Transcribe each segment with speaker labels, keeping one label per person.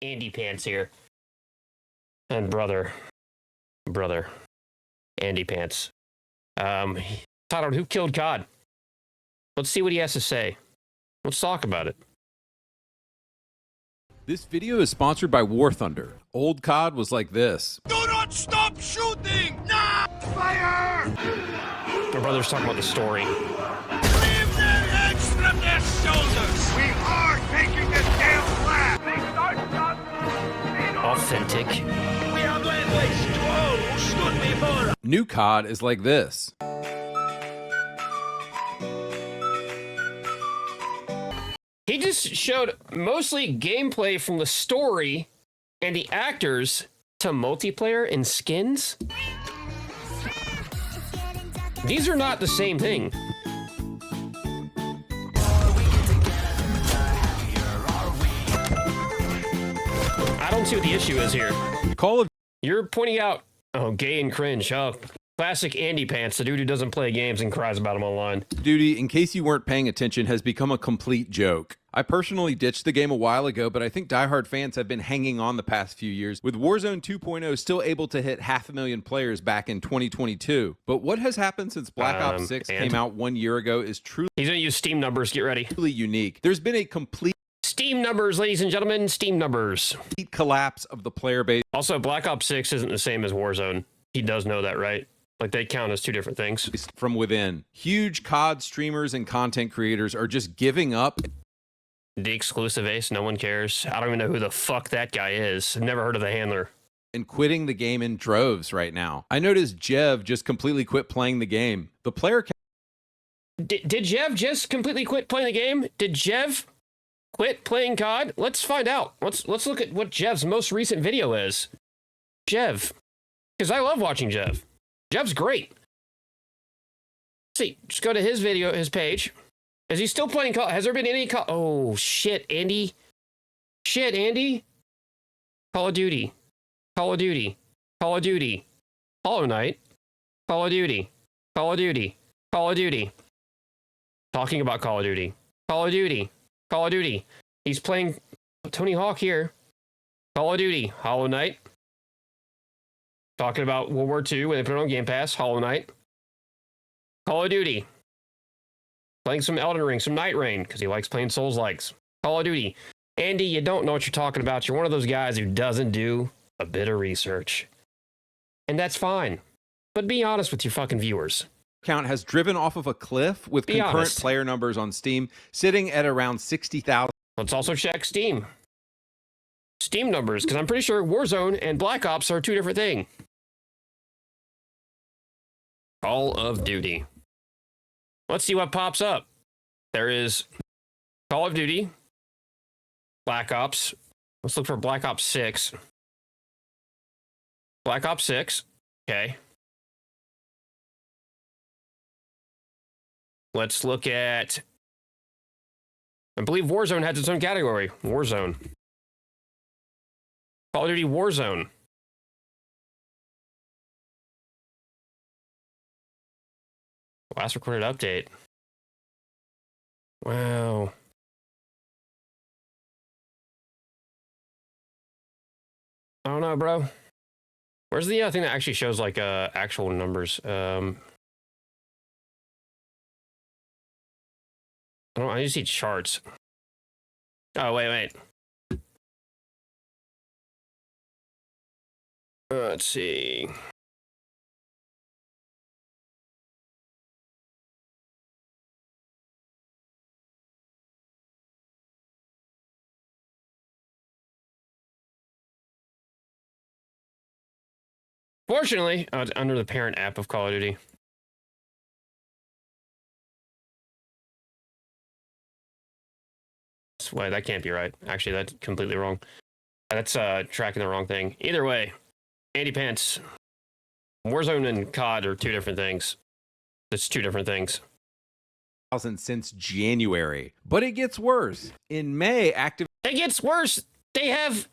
Speaker 1: Andy Pants here. And brother, Andy Pants. Titled, Who Killed COD? Let's see what he has to say. Let's talk about it.
Speaker 2: This video is sponsored by War Thunder. Old COD was like this.
Speaker 3: Do not stop shooting! No! Fire!
Speaker 1: My brother's talking about the story.
Speaker 3: Leave their heads from their shoulders! We are taking this damn flag!
Speaker 1: Authentic.
Speaker 3: We have laid waste to all who stood before us!
Speaker 2: New COD is like this.
Speaker 1: He just showed mostly gameplay from the story and the actors to multiplayer and skins. These are not the same thing. I don't see what the issue is here.
Speaker 2: Call of
Speaker 1: You're pointing out, oh, gay and cringe. Oh, classic Andy Pants, the dude who doesn't play games and cries about them online.
Speaker 2: Duty, in case you weren't paying attention, has become a complete joke. I personally ditched the game a while ago, but I think diehard fans have been hanging on the past few years, with Warzone 2.0 still able to hit 500,000 players back in 2022. But what has happened since Black Ops 6 came out 1 year ago is truly
Speaker 1: He's gonna use Steam numbers, get ready.
Speaker 2: unique. There's been a complete
Speaker 1: Steam numbers, ladies and gentlemen, Steam numbers.
Speaker 2: collapse of the player base
Speaker 1: Also, Black Ops 6 isn't the same as Warzone. He does know that, right? Like, they count as two different things.
Speaker 2: from within. Huge COD streamers and content creators are just giving up
Speaker 1: The exclusive ace, no one cares. I don't even know who the fuck that guy is. I've never heard of the handler.
Speaker 2: and quitting the game in droves right now. I noticed Jev just completely quit playing the game. The player count
Speaker 1: Did Jev just completely quit playing the game? Did Jev quit playing COD? Let's find out. Let's look at what Jev's most recent video is. Jev. Because I love watching Jev. Jev's great. See, just go to his video, his page. Is he still playing COD? Has there been any COD? Oh, shit, Andy. Shit, Andy. Call of Duty. Call of Duty. Call of Duty. Hollow Knight. Call of Duty. Call of Duty. Call of Duty. Talking about Call of Duty. Call of Duty. Call of Duty. He's playing Tony Hawk here. Call of Duty. Hollow Knight. Talking about World War II when they put it on Game Pass. Hollow Knight. Call of Duty. Playing some Elden Ring, some Night Rain, because he likes playing Souls-likes. Call of Duty. Andy, you don't know what you're talking about. You're one of those guys who doesn't do a bit of research. And that's fine. But be honest with your fucking viewers.
Speaker 2: count has driven off of a cliff with
Speaker 1: Be
Speaker 2: concurrent
Speaker 1: honest.
Speaker 2: player numbers on Steam sitting at around 60,000.
Speaker 1: Let's also check Steam. Steam numbers, because I'm pretty sure Warzone and Black Ops are two different things. Call of Duty. Let's see what pops up. There is Call of Duty, Black Ops. Let's look for Black Ops 6. Black Ops 6. Okay. Let's look at, I believe Warzone has its own category. Warzone. Call of Duty Warzone. Last recorded update. Wow. I don't know, bro. Where's the thing that actually shows like actual numbers? I need to see charts. Oh, wait. Let's see. Fortunately, it's under the parent app of Call of Duty. Wait, that can't be right. Actually, that's completely wrong. That's tracking the wrong thing. Either way, Andy Pants, Warzone and COD are two different things. It's two different things.
Speaker 2: Since January. But it gets worse. In May, Activision
Speaker 1: It gets worse. They have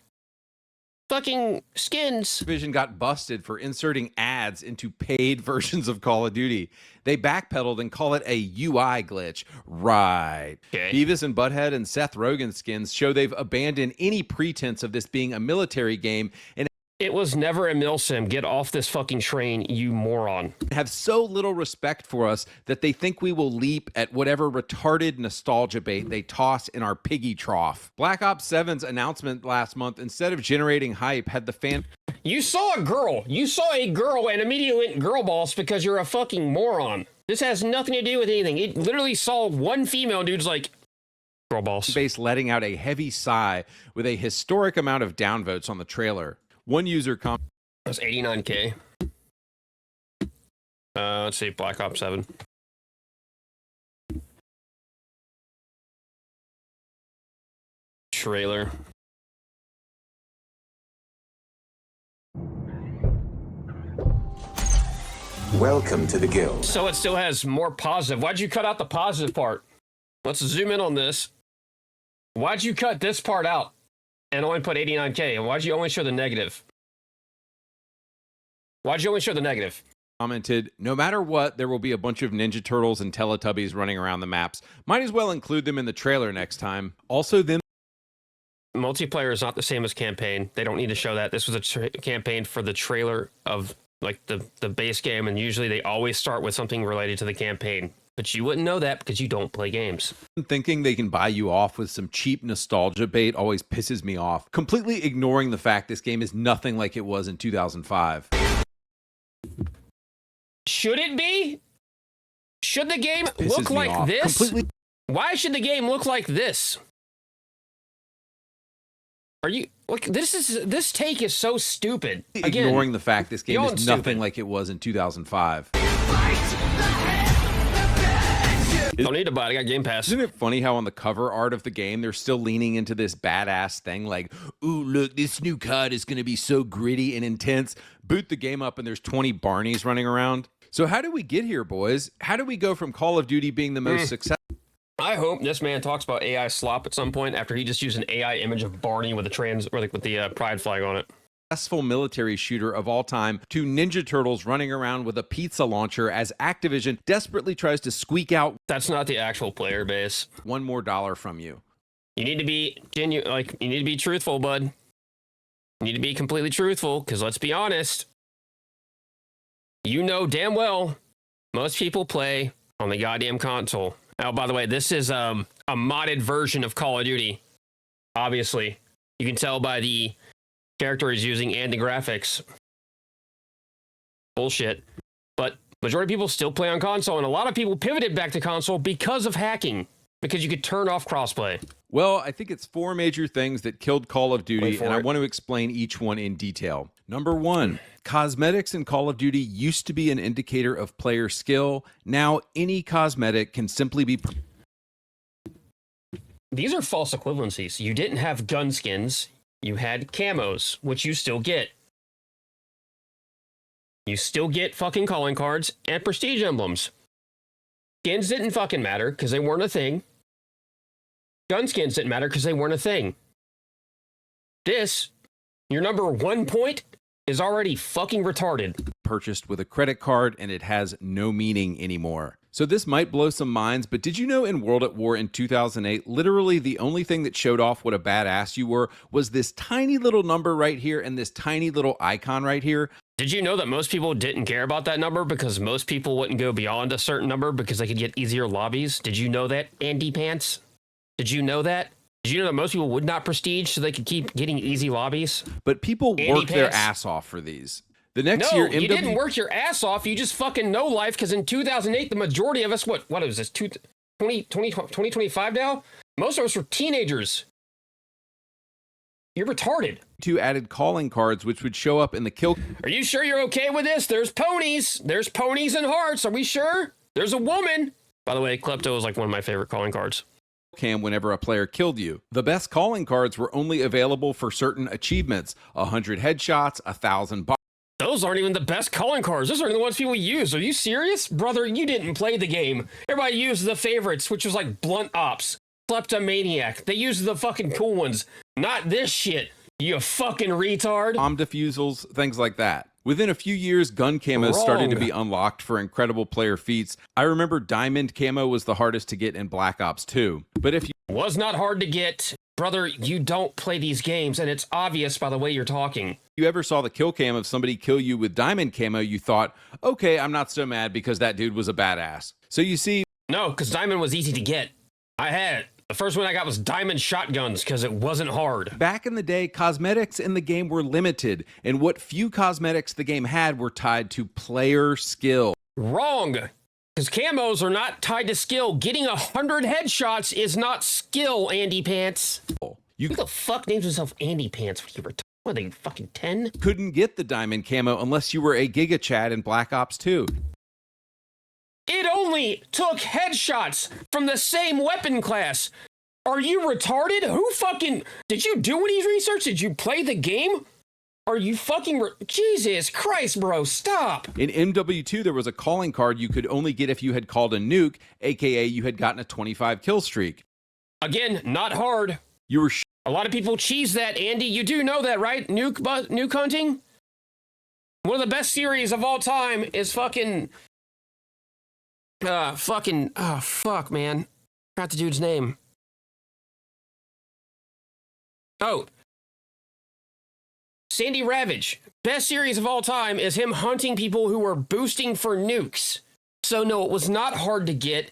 Speaker 1: fucking skins.
Speaker 2: Activision got busted for inserting ads into paid versions of Call of Duty. They backpedaled and call it a UI glitch. Right.
Speaker 1: Okay.
Speaker 2: Beavis and Butthead and Seth Rogen skins show they've abandoned any pretense of this being a military game and
Speaker 1: It was never a milsim. Get off this fucking train, you moron.
Speaker 2: have so little respect for us that they think we will leap at whatever retarded nostalgia bait they toss in our piggy trough. Black Ops 7's announcement last month, instead of generating hype, had the fan
Speaker 1: You saw a girl. You saw a girl and immediately went girl boss because you're a fucking moron. This has nothing to do with anything. It literally saw one female dude's like, girl boss.
Speaker 2: base letting out a heavy sigh with a historic amount of downvotes on the trailer. One user
Speaker 1: That's 89K. Let's see, Black Ops 7. Trailer.
Speaker 4: Welcome to the guild.
Speaker 1: So it still has more positive. Why'd you cut out the positive part? Let's zoom in on this. Why'd you cut this part out and only put 89K? And why'd you only show the negative? Why'd you only show the negative?
Speaker 2: commented, no matter what, there will be a bunch of Ninja Turtles and Teletubbies running around the maps. Might as well include them in the trailer next time. Also, them
Speaker 1: Multiplayer is not the same as campaign. They don't need to show that. This was a campaign for the trailer of like the base game, and usually they always start with something related to the campaign. But you wouldn't know that because you don't play games.
Speaker 2: thinking they can buy you off with some cheap nostalgia bait always pisses me off, completely ignoring the fact this game is nothing like it was in 2005.
Speaker 1: Should it be? Should the game
Speaker 2: Pisses
Speaker 1: look
Speaker 2: me
Speaker 1: like
Speaker 2: off.
Speaker 1: this?
Speaker 2: Completely
Speaker 1: Why should the game look like this? Are you like this take is so stupid. Again,
Speaker 2: ignoring the fact this game
Speaker 1: beyond
Speaker 2: is nothing
Speaker 1: stupid.
Speaker 2: like it was in 2005.
Speaker 1: don't need to buy it. I got Game Pass.
Speaker 2: Isn't it funny how on the cover art of the game, they're still leaning into this badass thing like, ooh, look, this new COD is going to be so gritty and intense. Boot the game up and there's 20 Barneys running around. So how do we get here, boys? How do we go from Call of Duty being the most successful
Speaker 1: I hope this man talks about AI slop at some point after he just used an AI image of Barney with a trans or like with the pride flag on it.
Speaker 2: military shooter of all time to Ninja Turtles running around with a pizza launcher as Activision desperately tries to squeak out
Speaker 1: That's not the actual player base.
Speaker 2: $1 more from you?
Speaker 1: You need to be genuine. Like you need to be truthful, bud. You need to be completely truthful because let's be honest. You know damn well most people play on the goddamn console. Oh, by the way, this is a modded version of Call of Duty. Obviously, you can tell by the character he's using and the graphics. Bullshit. But majority of people still play on console, and a lot of people pivoted back to console because of hacking, because you could turn off crossplay.
Speaker 2: Well, I think it's 4 major things that killed Call of Duty,
Speaker 1: Wait for
Speaker 2: and I
Speaker 1: it.
Speaker 2: want to explain each one in detail. Number 1, cosmetics in Call of Duty used to be an indicator of player skill. Now, any cosmetic can simply be
Speaker 1: These are false equivalencies. You didn't have gun skins. You had camos, which you still get. You still get fucking calling cards and prestige emblems. Skins didn't fucking matter because they weren't a thing. Gun skins didn't matter because they weren't a thing. This, your number 1 point, is already fucking retarded.
Speaker 2: purchased with a credit card, and it has no meaning anymore. So this might blow some minds, but did you know in World at War in 2008, literally the only thing that showed off what a badass you were was this tiny little number right here and this tiny little icon right here?
Speaker 1: Did you know that most people didn't care about that number because most people wouldn't go beyond a certain number because they could get easier lobbies? Did you know that, Andy Pants? Did you know that? Did you know that most people would not prestige so they could keep getting easy lobbies?
Speaker 2: But people
Speaker 1: Andy
Speaker 2: worked their
Speaker 1: Pants.
Speaker 2: ass off for these. The next
Speaker 1: No,
Speaker 2: year,
Speaker 1: you
Speaker 2: MW
Speaker 1: didn't work your ass off. You just fucking know life because in 2008, the majority of us, what is this, 2025 now? Most of us were teenagers. You're retarded.
Speaker 2: 2 added calling cards, which would show up in the kill
Speaker 1: Are you sure you're okay with this? There's ponies. There's ponies and hearts. Are we sure? There's a woman. By the way, Klepto is like one of my favorite calling cards.
Speaker 2: cam whenever a player killed you. The best calling cards were only available for certain achievements: 100 headshots, 1,000
Speaker 1: Those aren't even the best calling cards. Those aren't the ones people use. Are you serious? Brother, you didn't play the game. Everybody used the favorites, which was like Blunt Ops, Kleptomaniac. They used the fucking cool ones. Not this shit. You fucking retard.
Speaker 2: Bomb defusals, things like that. Within a few years, gun camos started to
Speaker 1: Wrong.
Speaker 2: be unlocked for incredible player feats. I remember diamond camo was the hardest to get in Black Ops 2. But if
Speaker 1: Was not hard to get. Brother, you don't play these games, and it's obvious by the way you're talking.
Speaker 2: you ever saw the kill cam of somebody kill you with diamond camo, you thought, okay, I'm not so mad because that dude was a badass. So you see,
Speaker 1: No, because diamond was easy to get. I had it. The first one I got was diamond shotguns because it wasn't hard.
Speaker 2: back in the day, cosmetics in the game were limited, and what few cosmetics the game had were tied to player skill.
Speaker 1: Wrong. Because camos are not tied to skill. Getting 100 headshots is not skill, Andy Pants.
Speaker 2: You
Speaker 1: Who the fuck names himself Andy Pants? What are they, fucking 10?
Speaker 2: couldn't get the diamond camo unless you were a Giga Chad in Black Ops 2.
Speaker 1: It only took headshots from the same weapon class. Are you retarded? Who fucking... Did you do any research? Did you play the game? Are you fucking... Jesus Christ, bro, stop.
Speaker 2: In MW2, there was a calling card you could only get if you had called a nuke, aka you had gotten a 25 kill streak.
Speaker 1: Again, not hard.
Speaker 2: You were
Speaker 1: A lot of people cheese that, Andy. You do know that, right? Nuke hunting? One of the best series of all time is fucking... oh, fuck, man. Forgot the dude's name. Oh. Sandy Ravage. Best series of all time is him hunting people who were boosting for nukes. So no, it was not hard to get.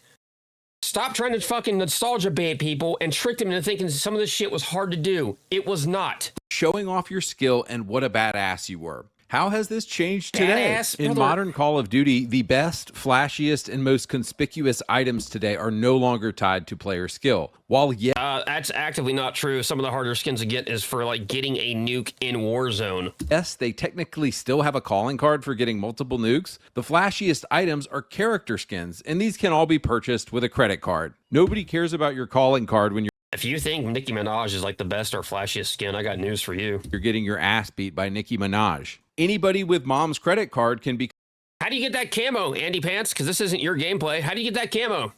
Speaker 1: Stop trying to fucking nostalgia bait people and trick them into thinking some of this shit was hard to do. It was not.
Speaker 2: showing off your skill and what a badass you were. How has this changed today?
Speaker 1: Badass,
Speaker 2: In
Speaker 1: brother.
Speaker 2: modern Call of Duty, the best, flashiest, and most conspicuous items today are no longer tied to player skill. While
Speaker 1: That's actively not true. Some of the harder skins to get is for like getting a nuke in Warzone.
Speaker 2: yes, they technically still have a calling card for getting multiple nukes, the flashiest items are character skins, and these can all be purchased with a credit card. Nobody cares about your calling card when
Speaker 1: If you think Nicki Minaj is like the best or flashiest skin, I got news for you.
Speaker 2: you're getting your ass beat by Nicki Minaj. Anybody with mom's credit card can be
Speaker 1: How do you get that camo, Andy Pants? Because this isn't your gameplay. How do you get that camo?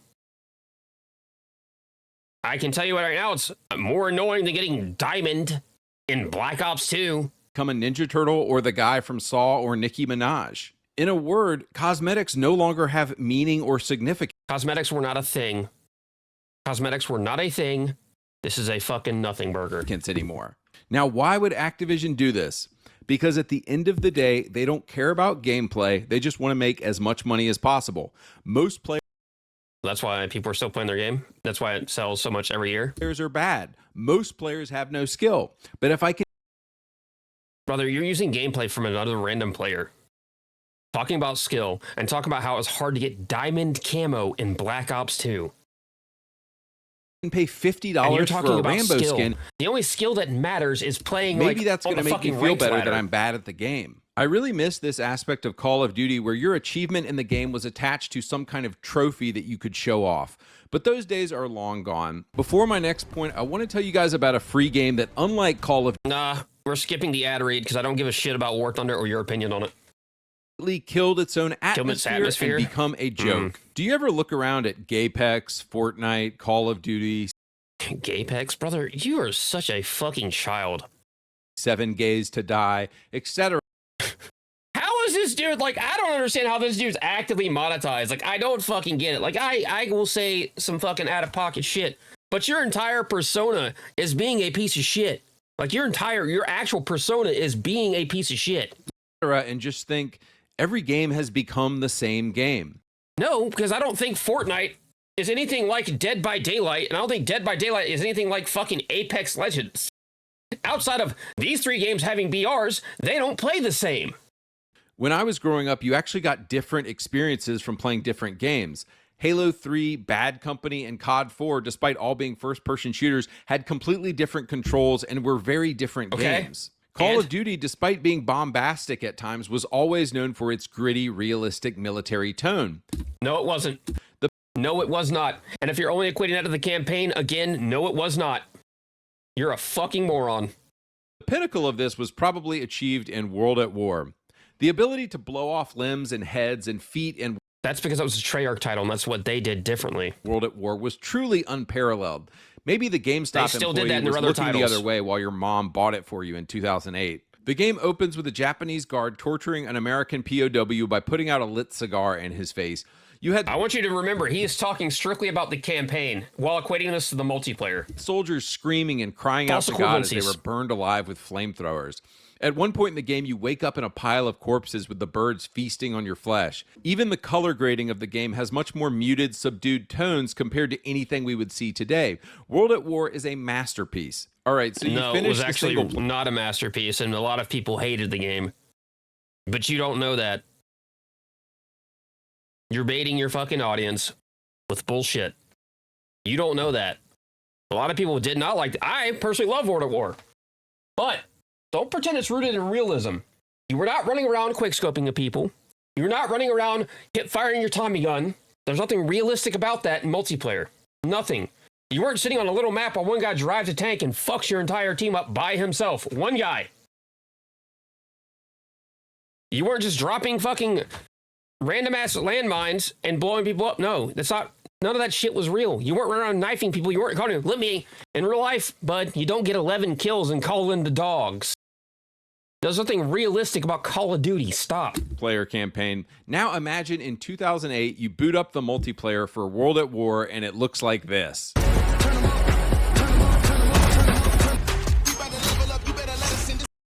Speaker 1: I can tell you right now, it's more annoying than getting diamond in Black Ops 2.
Speaker 2: become a Ninja Turtle or the guy from Saw or Nicki Minaj. In a word, cosmetics no longer have meaning or significance
Speaker 1: Cosmetics were not a thing. Cosmetics were not a thing. This is a fucking nothing burger.
Speaker 2: anymore. Now, why would Activision do this? Because at the end of the day, they don't care about gameplay. They just want to make as much money as possible. Most
Speaker 1: That's why people are still playing their game. That's why it sells so much every year.
Speaker 2: players are bad. Most players have no skill. But if I can
Speaker 1: Brother, you're using gameplay from another random player. Talking about skill and talking about how it's hard to get diamond camo in Black Ops 2.
Speaker 2: pay
Speaker 1: And
Speaker 2: $50
Speaker 1: you're
Speaker 2: for
Speaker 1: talking
Speaker 2: a
Speaker 1: about
Speaker 2: Rambo
Speaker 1: skill.
Speaker 2: skin,
Speaker 1: The only skill that matters is playing
Speaker 2: maybe
Speaker 1: like,
Speaker 2: that's
Speaker 1: on
Speaker 2: going to
Speaker 1: the
Speaker 2: make me
Speaker 1: fucking
Speaker 2: feel
Speaker 1: ranked
Speaker 2: better
Speaker 1: ladder.
Speaker 2: that I'm bad at the game. I really miss this aspect of Call of Duty where your achievement in the game was attached to some kind of trophy that you could show off. But those days are long gone. Before my next point, I want to tell you guys about a free game that, unlike Call of
Speaker 1: Nah, we're skipping the ad read because I don't give a shit about War Thunder or your opinion on it.
Speaker 2: Duty, killed its own
Speaker 1: its
Speaker 2: atmosphere,
Speaker 1: atmosphere?
Speaker 2: and become a joke. Do you ever look around at Gapex, Fortnite, Call of Duty,
Speaker 1: Gapex, brother, you are such a fucking child.
Speaker 2: 7 Gays to Die, etc.?
Speaker 1: How is this dude, like, I don't understand how this dude's actively monetized. Like, I don't fucking get it. Like, I will say some fucking out-of-pocket shit, but your entire persona is being a piece of shit. Like, your actual persona is being a piece of shit.
Speaker 2: And just think, every game has become the same game.
Speaker 1: No, because I don't think Fortnite is anything like Dead by Daylight, and I don't think Dead by Daylight is anything like fucking Apex Legends. Outside of these 3 games having BRs, they don't play the same.
Speaker 2: When I was growing up, you actually got different experiences from playing different games. Halo 3, Bad Company, and COD 4, despite all being first-person shooters, had completely different controls and were very different games. Call
Speaker 1: And?
Speaker 2: of Duty, despite being bombastic at times, was always known for its gritty, realistic military tone.
Speaker 1: No, it wasn't. No, it was not. And if you're only equating that to the campaign, again, no, it was not. You're a fucking moron.
Speaker 2: The pinnacle of this was probably achieved in World at War. The ability to blow off limbs and heads and feet in
Speaker 1: That's because that was a Treyarch title, and that's what they did differently.
Speaker 2: World at War was truly unparalleled. Maybe the GameStop
Speaker 1: They still did
Speaker 2: employee
Speaker 1: that in their
Speaker 2: was
Speaker 1: other
Speaker 2: looking the
Speaker 1: titles.
Speaker 2: other way while your mom bought it for you in 2008. The game opens with a Japanese guard torturing an American POW by putting out a lit cigar in his face. You had
Speaker 1: I want you to remember, he is talking strictly about the campaign while equating this to the multiplayer.
Speaker 2: soldiers screaming and crying out
Speaker 1: False
Speaker 2: to God as they
Speaker 1: equivalencies.
Speaker 2: were burned alive with flamethrowers. At one point in the game, you wake up in a pile of corpses with the birds feasting on your flesh. Even the color grading of the game has much more muted, subdued tones compared to anything we would see today. World at War is a masterpiece. All right, so you
Speaker 1: No, it
Speaker 2: finished
Speaker 1: was
Speaker 2: the
Speaker 1: actually
Speaker 2: single...
Speaker 1: not a masterpiece, and a lot of people hated the game. But you don't know that. You're baiting your fucking audience with bullshit. You don't know that. A lot of people did not like it. I personally love World at War. But don't pretend it's rooted in realism. You were not running around quickscoping at people. You're not running around firing your Tommy gun. There's nothing realistic about that in multiplayer. Nothing. You weren't sitting on a little map while one guy drives a tank and fucks your entire team up by himself. One guy. You weren't just dropping fucking random ass landmines and blowing people up. No, that's not. None of that shit was real. You weren't running around knifing people. You weren't calling, let me. In real life, bud, you don't get 11 kills and call in the dogs. There's nothing realistic about Call of Duty. Stop.
Speaker 2: player campaign. Now imagine in 2008, you boot up the multiplayer for World at War and it looks like this.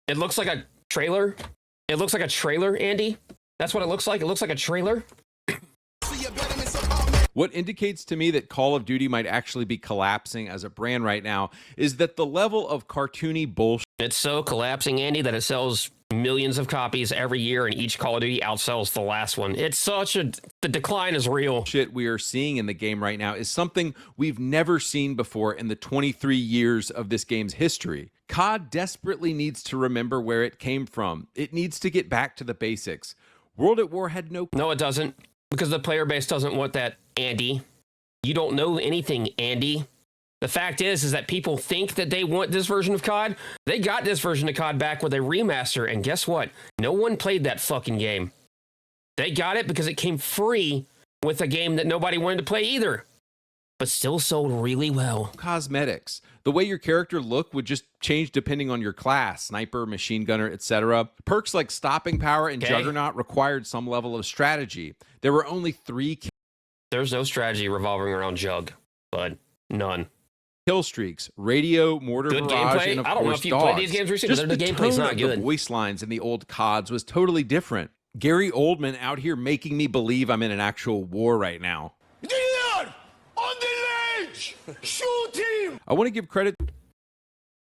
Speaker 1: It looks like a trailer. It looks like a trailer, Andy. That's what it looks like. It looks like a trailer.
Speaker 2: What indicates to me that Call of Duty might actually be collapsing as a brand right now is that the level of cartoony bullshit
Speaker 1: It's so collapsing, Andy, that it sells millions of copies every year, and each Call of Duty outsells the last one. It's such a... The decline is real.
Speaker 2: we are seeing in the game right now is something we've never seen before in the 23 years of this game's history. COD desperately needs to remember where it came from. It needs to get back to the basics. World at War had no...
Speaker 1: No, it doesn't. Because the player base doesn't want that, Andy. You don't know anything, Andy. The fact is that people think that they want this version of COD. They got this version of COD back with a remaster, and guess what? No one played that fucking game. They got it because it came free with a game that nobody wanted to play either, but still sold really well.
Speaker 2: cosmetics. The way your character looked would just change depending on your class, sniper, machine gunner, etc. Perks like stopping power and
Speaker 1: Okay.
Speaker 2: juggernaut required some level of strategy. There were only 3
Speaker 1: There's no strategy revolving around Jug, but none.
Speaker 2: kill streaks, radio, mortar
Speaker 1: Good
Speaker 2: barrage,
Speaker 1: gameplay?
Speaker 2: and of
Speaker 1: I don't know
Speaker 2: course
Speaker 1: if you played
Speaker 2: dogs.
Speaker 1: these games recently,
Speaker 2: Just
Speaker 1: but the gameplay's
Speaker 2: tone
Speaker 1: not
Speaker 2: of
Speaker 1: good.
Speaker 2: The voice lines in the old CODs was totally different. Gary Oldman out here making me believe I'm in an actual war right now.
Speaker 3: There! On the ledge! Shoot him!
Speaker 2: I want to give credit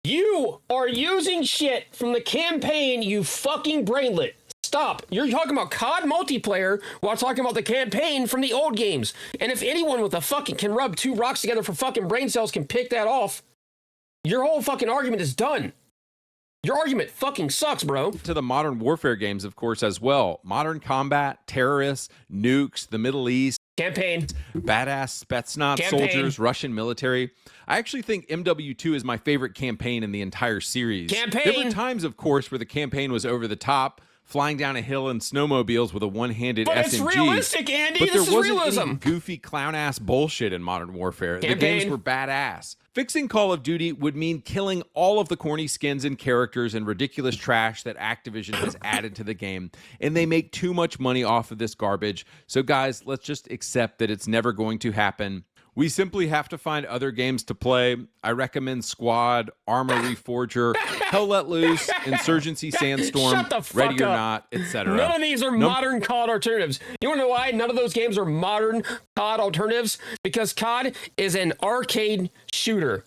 Speaker 1: You are using shit from the campaign, you fucking brainlet. Stop. You're talking about COD multiplayer while talking about the campaign from the old games. And if anyone with a fucking can rub 2 rocks together for fucking brain cells can pick that off, your whole fucking argument is done. Your argument fucking sucks, bro.
Speaker 2: to the modern warfare games, of course, as well. Modern combat, terrorists, nukes, the Middle East,
Speaker 1: Campaign.
Speaker 2: badass Spetsnaz
Speaker 1: Campaign.
Speaker 2: soldiers, Russian military. I actually think MW2 is my favorite campaign in the entire series.
Speaker 1: Campaign.
Speaker 2: There were times, of course, where the campaign was over the top, flying down a hill in snowmobiles with a one-handed
Speaker 1: But
Speaker 2: SMG.
Speaker 1: it's realistic, Andy.
Speaker 2: But
Speaker 1: This
Speaker 2: there
Speaker 1: is
Speaker 2: wasn't
Speaker 1: realism.
Speaker 2: any goofy clown-ass bullshit in Modern Warfare. The
Speaker 1: Campaign.
Speaker 2: games were badass. Fixing Call of Duty would mean killing all of the corny skins and characters and ridiculous trash that Activision has added to the game, and they make too much money off of this garbage. So guys, let's just accept that it's never going to happen. We simply have to find other games to play. I recommend Squad, Arma Reforger, Hell Let Loose, Insurgency Sandstorm,
Speaker 1: Shut the fuck
Speaker 2: Ready or
Speaker 1: up.
Speaker 2: Not, etc.
Speaker 1: None of these are modern COD alternatives. You want to know why none of those games are modern COD alternatives? Because COD is an arcade shooter.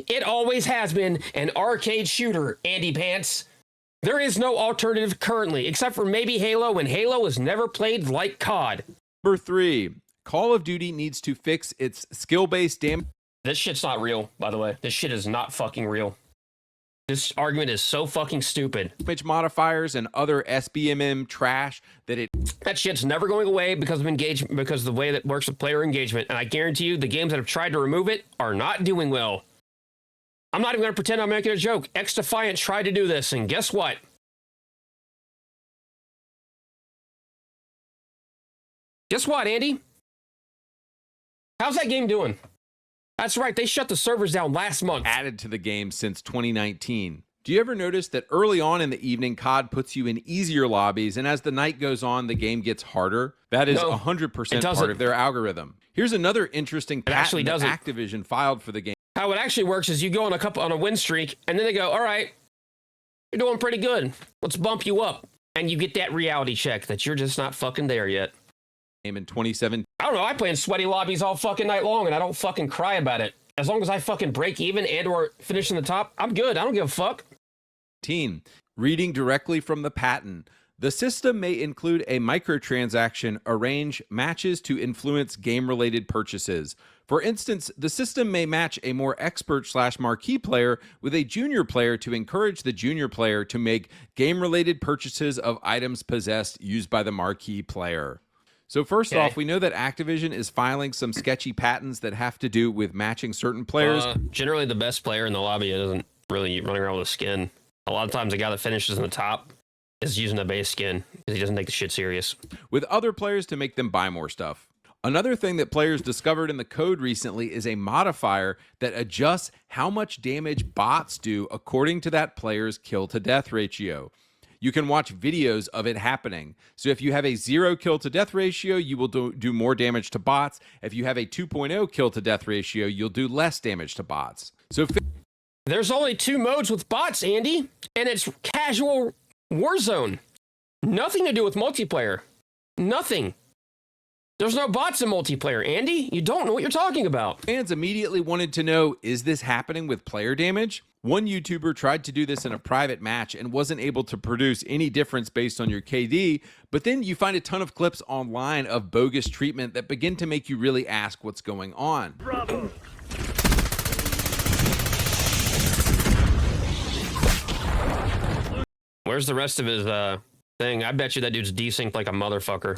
Speaker 1: It always has been an arcade shooter, Andy Pants. There is no alternative currently, except for maybe Halo, and Halo is never played like COD.
Speaker 2: Number 3, Call of Duty needs to fix its skill-based
Speaker 1: This shit's not real, by the way. This shit is not fucking real. This argument is so fucking stupid.
Speaker 2: damage modifiers and other SBMM trash that it
Speaker 1: That shit's never going away because of engagement, because of the way that works with player engagement. And I guarantee you, the games that have tried to remove it are not doing well. I'm not even going to pretend I'm making a joke. X-Defiant tried to do this, and guess what? Guess what, Andy? How's that game doing? That's right. They shut the servers down last month.
Speaker 2: Added to the game since 2019. Do you ever notice that early on in the evening, COD puts you in easier lobbies, and as the night goes on, the game gets harder? That is 100% part of their algorithm. Here's another interesting patent that Activision filed for the game.
Speaker 1: How it actually works is you go on a win streak, and then they go, all right, you're doing pretty good. Let's bump you up. And you get that reality check that you're just not fucking there yet.
Speaker 2: In 2017.
Speaker 1: I don't know. I play in sweaty lobbies all fucking night long, and I don't fucking cry about it. As long as I fucking break even and or finish in the top, I'm good. I don't give a fuck.
Speaker 2: Reading directly from the patent, the system may include a microtransaction, arrange matches to influence game-related purchases. For instance, the system may match a more expert/marquee player with a junior player to encourage the junior player to make game-related purchases of items possessed used by the marquee player. So first off, we know that Activision is filing some sketchy patents that have to do with matching certain players.
Speaker 1: Generally, the best player in the lobby isn't really running around with a skin. A lot of times, the guy that finishes in the top is using a base skin because he doesn't take the shit serious.
Speaker 2: With other players to make them buy more stuff. Another thing that players discovered in the code recently is a modifier that adjusts how much damage bots do according to that player's kill-to-death ratio. You can watch videos of it happening. So if you have a 0 kill-to-death ratio, you will do more damage to bots. If you have a 2.0 kill-to-death ratio, you'll do less damage to bots. So
Speaker 1: there's only 2 modes with bots, Andy, and it's casual Warzone. Nothing to do with multiplayer. Nothing. There's no bots in multiplayer, Andy. You don't know what you're talking about.
Speaker 2: Fans immediately wanted to know, is this happening with player damage? One YouTuber tried to do this in a private match and wasn't able to produce any difference based on your KD, but then you find a ton of clips online of bogus treatment that begin to make you really ask what's going on.
Speaker 3: Bravo.
Speaker 1: Where's the rest of his thing? I bet you that dude's desynced like a motherfucker.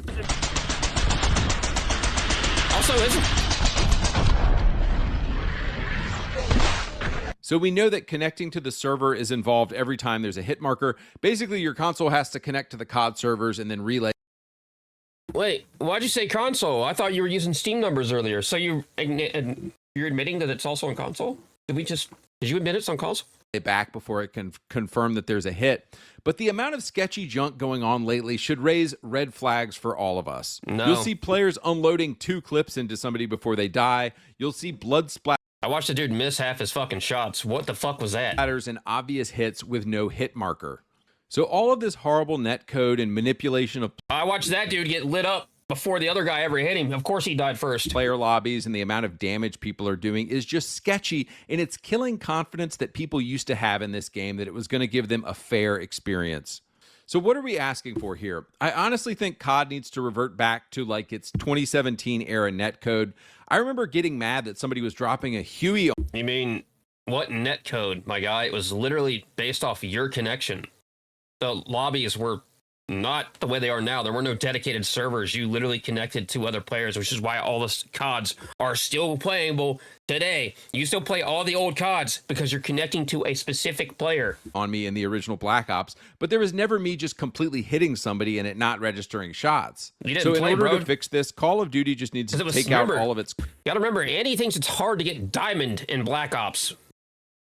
Speaker 1: Also,
Speaker 2: So we know that connecting to the server is involved every time there's a hit marker. Basically, your console has to connect to the COD servers and then relay.
Speaker 1: Wait, why'd you say console? I thought you were using Steam numbers earlier. So you're admitting that it's also on console? Did you admit it's on console?
Speaker 2: Back before it can confirm that there's a hit. But the amount of sketchy junk going on lately should raise red flags for all of us.
Speaker 1: No.
Speaker 2: You'll see players unloading 2 clips into somebody before they die. You'll see blood splatters
Speaker 1: I watched a dude miss half his fucking shots. What the fuck was that?
Speaker 2: and obvious hits with no hit marker. So all of this horrible netcode and manipulation of
Speaker 1: I watched that dude get lit up before the other guy ever hit him. Of course he died first.
Speaker 2: player lobbies and the amount of damage people are doing is just sketchy, and it's killing confidence that people used to have in this game that it was going to give them a fair experience. So what are we asking for here? I honestly think COD needs to revert back to like its 2017 era netcode. I remember getting mad that somebody was dropping a Huey.
Speaker 1: You mean, what netcode, my guy? It was literally based off your connection. The lobbies were not the way they are now. There were no dedicated servers. You literally connected to other players, which is why all the CODs are still playable today. You still play all the old CODs because you're connecting to a specific player.
Speaker 2: On me in the original Black Ops, but there was never me just completely hitting somebody and it not registering shots.
Speaker 1: You didn't
Speaker 2: So in
Speaker 1: play,
Speaker 2: order
Speaker 1: bro.
Speaker 2: to fix this, Call of Duty just needs to take out all of its...
Speaker 1: You gotta remember, Andy thinks it's hard to get diamond in Black Ops.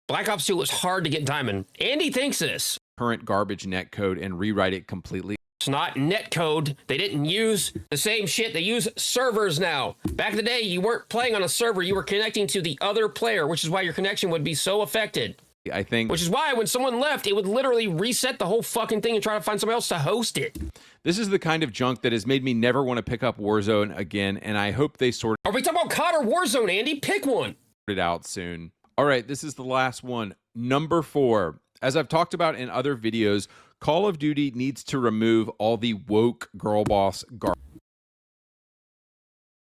Speaker 1: Black Ops 2 was hard to get diamond. Andy thinks this.
Speaker 2: current garbage netcode and rewrite it completely.
Speaker 1: It's not netcode. They didn't use the same shit. They use servers now. Back in the day, you weren't playing on a server. You were connecting to the other player, which is why your connection would be so affected.
Speaker 2: I think...
Speaker 1: Which is why when someone left, it would literally reset the whole fucking thing and try to find somebody else to host it.
Speaker 2: This is the kind of junk that has made me never want to pick up Warzone again, and I hope they sort
Speaker 1: Are we talking about COD or Warzone, Andy? Pick one.
Speaker 2: it out soon. All right, this is the last one. Number 4. As I've talked about in other videos, Call of Duty needs to remove all the woke girl boss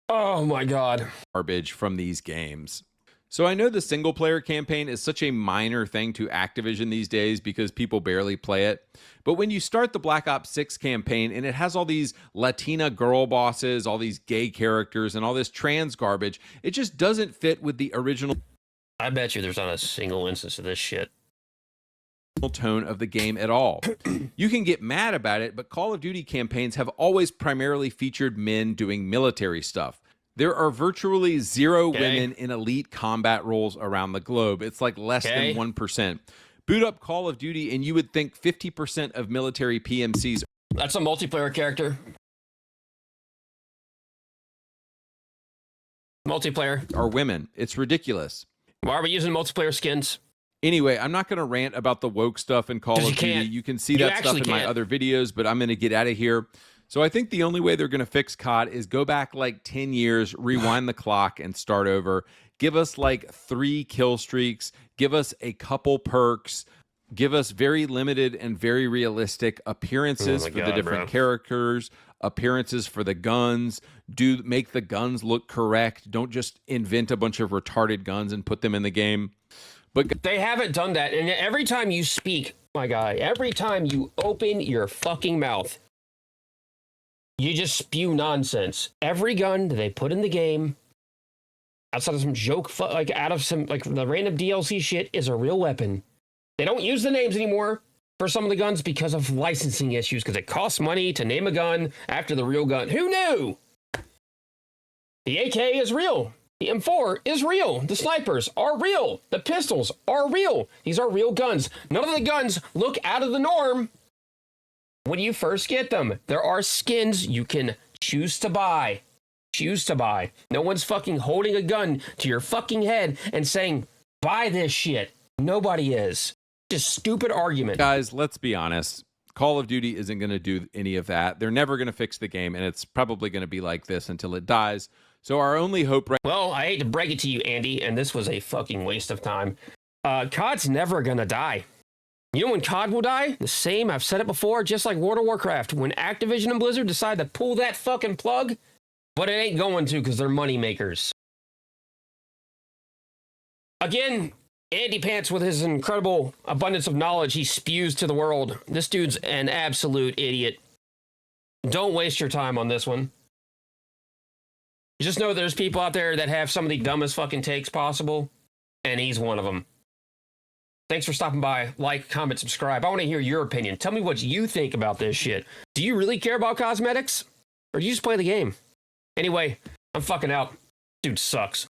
Speaker 1: Oh my god.
Speaker 2: garbage from these games. So I know the single player campaign is such a minor thing to Activision these days because people barely play it. But when you start the Black Ops 6 campaign and it has all these Latina girl bosses, all these gay characters, and all this trans garbage, it just doesn't fit with the original
Speaker 1: I bet you there's not a single instance of this shit.
Speaker 2: tone of the game at all. You can get mad about it, but Call of Duty campaigns have always primarily featured men doing military stuff. There are virtually zero
Speaker 1: Okay.
Speaker 2: women in elite combat roles around the globe. It's like less
Speaker 1: Okay.
Speaker 2: than 1%. Boot up Call of Duty, and you would think 50% of military PMCs
Speaker 1: That's a multiplayer character. Multiplayer.
Speaker 2: are women. It's ridiculous.
Speaker 1: Why are we using multiplayer skins?
Speaker 2: Anyway, I'm not going to rant about the woke stuff in Call
Speaker 1: 'Cause
Speaker 2: of
Speaker 1: you
Speaker 2: Duty.
Speaker 1: can't.
Speaker 2: You can see
Speaker 1: You
Speaker 2: that stuff
Speaker 1: actually
Speaker 2: in my
Speaker 1: can't.
Speaker 2: other videos, but I'm going to get out of here. So I think the only way they're going to fix COD is go back like 10 years, rewind the clock, and start over. Give us like 3 kill streaks. Give us a couple perks. Give us very limited and very realistic appearances
Speaker 1: Oh my
Speaker 2: for the
Speaker 1: God,
Speaker 2: different
Speaker 1: bro.
Speaker 2: characters, appearances for the guns. Make the guns look correct. Don't just invent a bunch of retarded guns and put them in the game. But
Speaker 1: They haven't done that. And every time you speak, my guy, every time you open your fucking mouth, you just spew nonsense. Every gun they put in the game, outside of some joke, like out of some, like the random DLC shit, is a real weapon. They don't use the names anymore for some of the guns because of licensing issues, because it costs money to name a gun after the real gun. Who knew? The AK is real. The M4 is real. The snipers are real. The pistols are real. These are real guns. None of the guns look out of the norm when you first get them. There are skins you can choose to buy. Choose to buy. No one's fucking holding a gun to your fucking head and saying, buy this shit. Nobody is. Just stupid argument.
Speaker 2: guys, let's be honest. Call of Duty isn't going to do any of that. They're never going to fix the game, and it's probably going to be like this until it dies. So our only hope right
Speaker 1: Well, I hate to break it to you, Andy, and this was a fucking waste of time. COD's never gonna die. You know when COD will die? The same, I've said it before, just like World of Warcraft. When Activision and Blizzard decide to pull that fucking plug, but it ain't going to because they're money makers. Again, Andy Pants, with his incredible abundance of knowledge he spews to the world. This dude's an absolute idiot. Don't waste your time on this one. Just know there's people out there that have some of the dumbest fucking takes possible, and he's one of them. Thanks for stopping by. Like, comment, subscribe. I want to hear your opinion. Tell me what you think about this shit. Do you really care about cosmetics? Or do you just play the game? Anyway, I'm fucking out. Dude sucks.